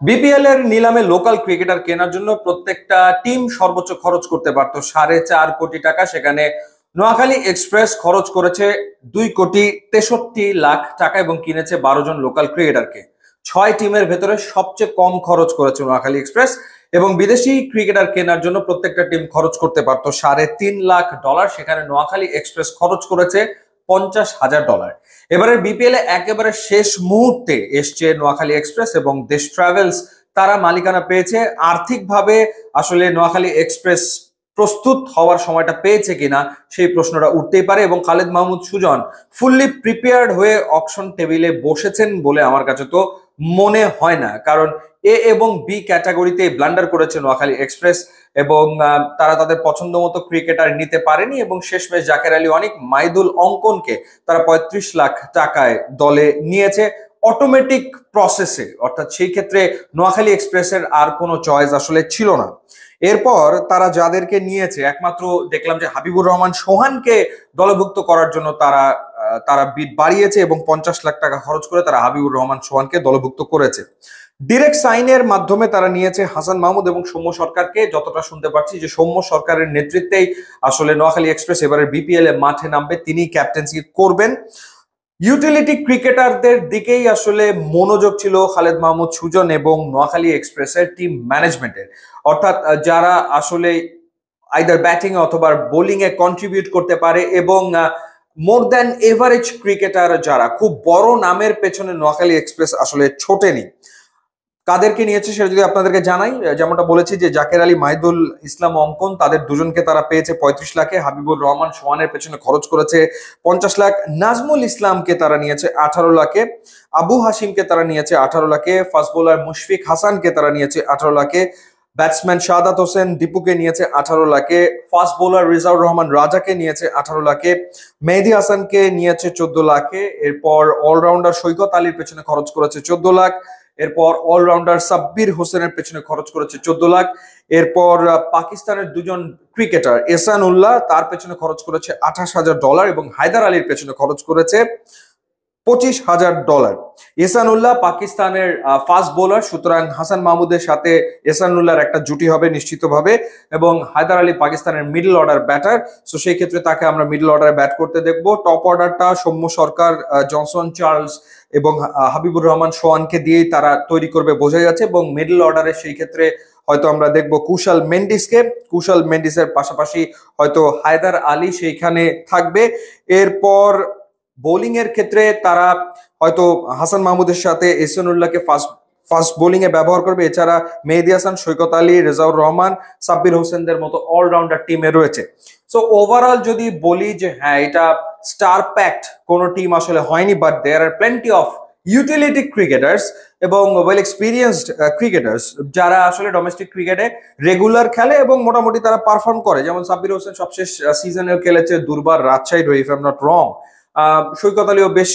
BPL এর নিলামে local cricketer কেনার জন্য প্রত্যেকটা টিম সর্বোচ্চ খরচ করতে পারতো 4.5 কোটি টাকা। সেখানে নোয়াখালী এক্সপ্রেস খরচ করেছে 2,63,00,000 টাকা এবং কিনেছে 12 জন লোকাল ক্রিকেটারকে। 6 টিমের ভেতরে সবচেয়ে কম খরচ করেছে নোয়াখালী এক্সপ্রেস এবং বিদেশি ক্রিকেটার কেনার জন্য প্রত্যেকটা টিম খরচ করতে পারতো $3.5 লাখ। সেখানে নোয়াখালী এক্সপ্রেস খরচ করেছে $50,000। এবারের বিপিএল এ একেবারে শেষ মুহূর্তে এসছে নোয়াখালী এক্সপ্রেস এবং দেশ ট্রাভেলস, তারা মালিকানা পেয়েছে। আর্থিকভাবে আসলে নোয়াখালী এক্সপ্রেস প্রস্তুত হওয়ার সময়টা পেয়েছে কিনা সেই প্রশ্নটা উঠতেই পারে এবং খালেদ মাহমুদ সুজন ফুললি প্রিপেয়ার্ড হয়ে অকশন টেবিলে বসেছেন বলে আমার কাছে তো মনে হয় না, কারণ এ এবং বি ক্যাটাগরিতে ব্লান্ডার করেছে নোয়াখালী এক্সপ্রেস এবং তারা তাদের পছন্দ মতো ক্রিকেটার নিতে পারেনি এবং শেষমেশ জাকের আলী অনেক, মাইদুল অঙ্কনকে তারা 35 লাখ টাকায় দলে নিয়েছে অটোমেটিক প্রসেসে। অর্থাৎ সেই ক্ষেত্রে নোয়াখালী এক্সপ্রেসের আর কোনো চয়েস আসলে ছিল না। এরপর তারা যাদেরকে নিয়েছে, একমাত্র দেখলাম যে হাবিবুর রহমান সোহানকে দলভুক্ত করার জন্য তারা তারা বিড বাড়িয়েছে এবং 50 লাখ টাকা খরচ করে তারা হাবিবুর রহমান সোহানকে দলভুক্ত করেছে। ডিরেক্ট সাইনের মাধ্যমে তারা নিয়েছে হাসান মাহমুদ এবং সৌম্য সরকারকে। যতটা শুনতে পাচ্ছি যে সৌম্য সরকারের নেতৃত্বেই আসলে নোয়াখালী এক্সপ্রেস এবারের বিপিএল এ মাঠে নামবে, তিনি ক্যাপ্টেন্সি করবেন। ইউটিলিটি ক্রিকেটারদের দিকেই আসলে মনোযোগ ছিল খালেদ মাহমুদ সুজন এবং নোয়াখালী এক্সপ্রেসের টিম ম্যানেজমেন্টের। অর্থাৎ যারা আসলে আইদার ব্যাটিং অথবা বোলিং এ কন্ট্রিবিউট করতে পারে এবং মোর দ্যান এভারেজ ক্রিকেটার যারা, খুব বড় নামের পেছনে নোয়াখালী এক্সপ্রেস আসলে ছোটেনি। কাদেরকে নিয়েছে সেটা যদি আপনাদেরকে জানাই, যেমনটা বলেছি যে জাকের আলী, মাহিদুল ইসলাম অঙ্কন, তাদের দুজনকে তারা পেয়েছে 35 লাখে। হাবিবুর রহমান সোহানের পেছনে খরচ করেছে 50 লাখ। নাজমুল ইসলামকে তারা নিয়েছে 18 লাখে। আবু হাসিমকে তারা নিয়েছে 18 লাখে। ফাস্ট বোলার মুশফিক হাসানকে তারা নিয়েছে 18 লাখে। ব্যাটসম্যান শাহাদাত হোসেন দীপুকে নিয়েছে 18 লাখে। ফাস্ট বোলার রিজাউর রহমান রাজাকে নিয়েছে 18 লাখে। মেহেদী হাসানকে নিয়েছে 14 লাখে। এরপর অলরাউন্ডার সৈকত আলীর পেছনে খরচ করেছে 14 লাখ। এরপর অলরাউন্ডার সাব্বির হোসেনের পেছনে খরচ করেছে 14 লাখ। এরপর পাকিস্তানের দুজন ক্রিকেটার এহসান উল্লাহ, তার পেছনে খরচ করেছে $28,000 এবং হায়দার আলীর পেছনে খরচ করেছে $25,000। এহসান উল্লাহ পাকিস্তানের ফাস্ট বোলার, সুতরাং হাসান মাহমুদের সাথে এহসান উল্লাহর একটা জুটি হবে নিশ্চিতভাবে, এবং হায়দার আলী পাকিস্তানের মিডল অর্ডার ব্যাটার। সো সেই ক্ষেত্রে তাকে আমরা মিডল অর্ডারে ব্যাট করতে দেখবো। টপ অর্ডারটা সৌম্য সরকার, জনসন চার্লস এবং হাবিবুর রহমান সোহানকে দিয়েই তারা তৈরি করবে বোঝা যাচ্ছে, এবং মিডল অর্ডারে সেই ক্ষেত্রে হয়তো আমরা দেখবো কুশাল মেন্ডিসকে। কুশাল মেন্ডিসের পাশাপাশি হয়তো হায়দার আলী সেইখানে থাকবে। এরপর বোলিং এর ক্ষেত্রে তারা হয়তো হাসান মাহমুদের সাথে এহসানুল্লাহকে ফাস্ট বোলিং এ ব্যবহার করবে। এছাড়া মেহেদী হাসান, সৈকত আলী, রেজাউর রহমান, সাব্বির হোসেনদের মতো অলরাউন্ডার টিমে রয়েছে। সো ওভারঅল যদি বলি যে হ্যাঁ, এটা স্টার প্যাকড কোন টিম আসলে হয়নি, but there are plenty of utility cricketers এবং ওয়েল এক্সপিরিয়েন্সড ক্রিকেটার্স যারা আসলে ডোমেস্টিক ক্রিকেটে রেগুলার খেলে এবং মোটামুটি তারা পারফর্ম করে। যেমন সাব্বির হোসেন সবশেষ সিজনে খেলেছে দুর্বার রাজশাহীর হয়ে, if I am not wrong. Saikat আলীও বেশ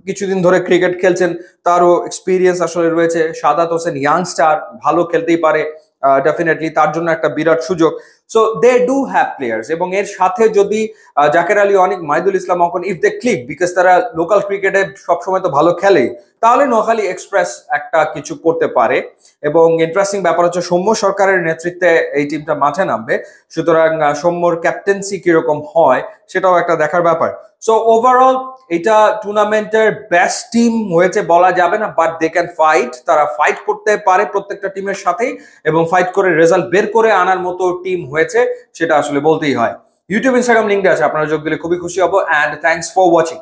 কিছুদিন ধরে ক্রিকেট খেলছেন, তারও এক্সপিরিয়েন্স আসলে রয়েছে। শাহাদাত হোসেন ইয়াংস্টার, ভালো খেলতেই পারে, ডেফিনেটলি তার জন্য একটা বিরাট সুযোগ। So they do have players, এবং এর সাথে যদি জাকের আলী, অনেক, মাহিদুল ইসলাম অঙ্কন, ইফ দে ক্লিক, বিকজ তারা লোকাল ক্রিকেটে সবসময় তো ভালো খেলে, তাহলে নোয়াখালী এক্সপ্রেস একটা কিছু করতে পারে। এবং ইন্টারেস্টিং ব্যাপার হচ্ছে সৌম্য সরকারের নেতৃত্বে এই টিমটা মাঠে নামবে, সুতরাং সৌম্যর ক্যাপ্টেন্সি কিরকম হয় সেটাও একটা দেখার ব্যাপার। সো ওভারঅল এটা টুর্নামেন্টের বেস্ট টিম হয়েছে বলা যাবে না, বাট দে ক্যান ফাইট। তারা ফাইট করতে পারে প্রত্যেকটা টিমের সাথেই, এবং ফাইট করে রেজাল্ট বের করে আনার মতো টিম হয়েছে, সেটা আসলে বলতেই হয়। ইউটিউব, ইনস্টাগ্রাম লিঙ্কটা আছে, আপনারা যোগ দিলে খুবই খুশি হব। And thanks for watching.